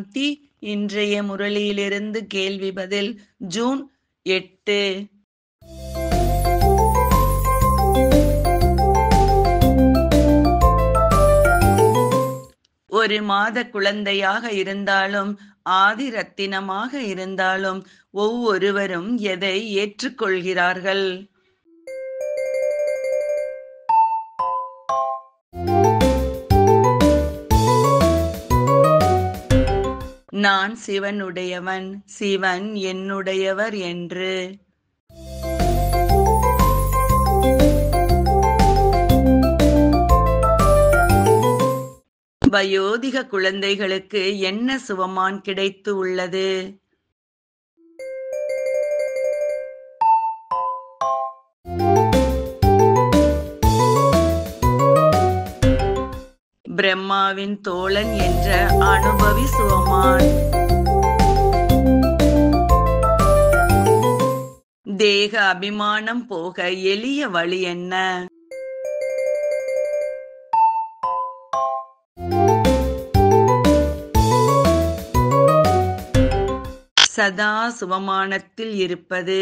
சாந்தி. இன்றைய முரளியிலிருந்து கேள்வி பதில். ஜூன் 8. ஒரு மாத குழந்தையாக இருந்தாலும் ஆதி ரத்தினமாக இருந்தாலும் ஒவ்வொருவரும் எதை ஏற்றுக்கொள்கிறார்கள்? நான் சிவனுடையவன், சிவன் என்னுடையவர் என்று. வயோதிக குழந்தைகளுக்கு என்ன சுவமான் கிடைத்து உள்ளது? பிரம்மாவின் தோழன் என்ற அனுபவி சுவமான். தேக அபிமானம் போக எளிய வழி என்ன? சதா சுவமானத்தில் இருப்பது.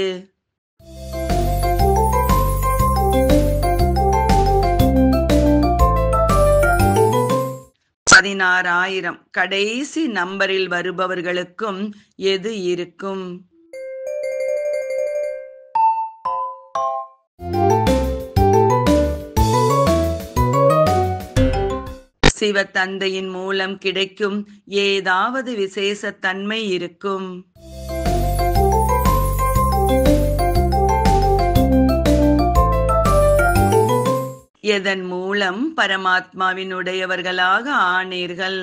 16,000 கடைசி நம்பரில் வருபவர்களுக்கும் எது இருக்கும்? சிவத்தந்தையின் மூலம் கிடைக்கும் ஏதாவது விசேஷ தன்மை இருக்கும்? எதன் மூலம் பரமாத்மாவினுடையவர்களாக ஆனீர்கள்?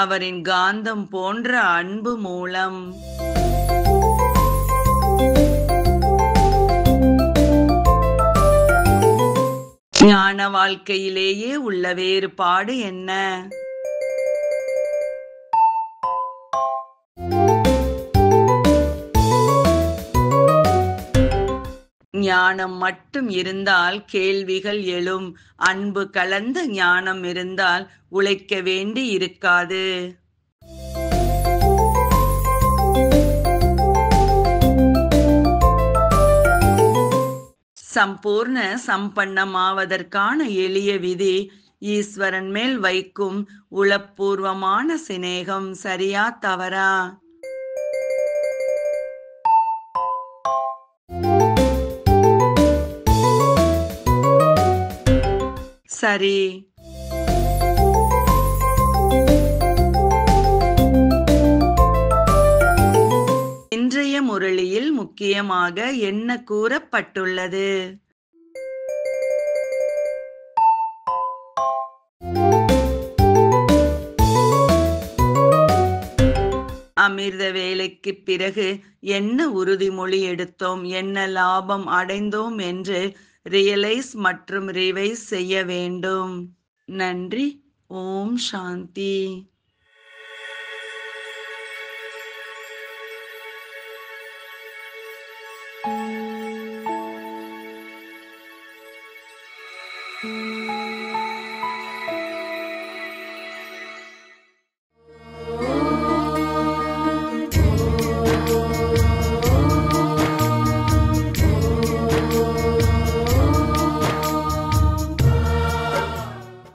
அவரின் காந்தம் போன்ற அன்பு மூலம். ஞான வாழ்க்கையிலேயே உள்ள வேறுபாடு என்ன? ஞானம் மட்டும் இருந்தால் கேள்விகள் எழும். அன்பு கலந்த ஞானம் இருந்தால் உழைக்க வேண்டி இருக்காது. சம்பூர்ண சம்பன்னமாவதற்கான எளிய விதி ஈஸ்வரன் மேல் வைக்கும் உளப்பூர்வமான சிநேகம். சரியா தவறா? சரி. இன்றைய முரளியில் முக்கியமாக என்ன கூறப்பட்டுள்ளது? அமிர்த வேலைக்கு பிறகு என்ன உறுதிமொழி எடுத்தோம், என்ன லாபம் அடைந்தோம் என்று ரியலைஸ் மற்றும் ரிவைஸ் செய்ய வேண்டும். நன்றி. ஓம் சாந்தி.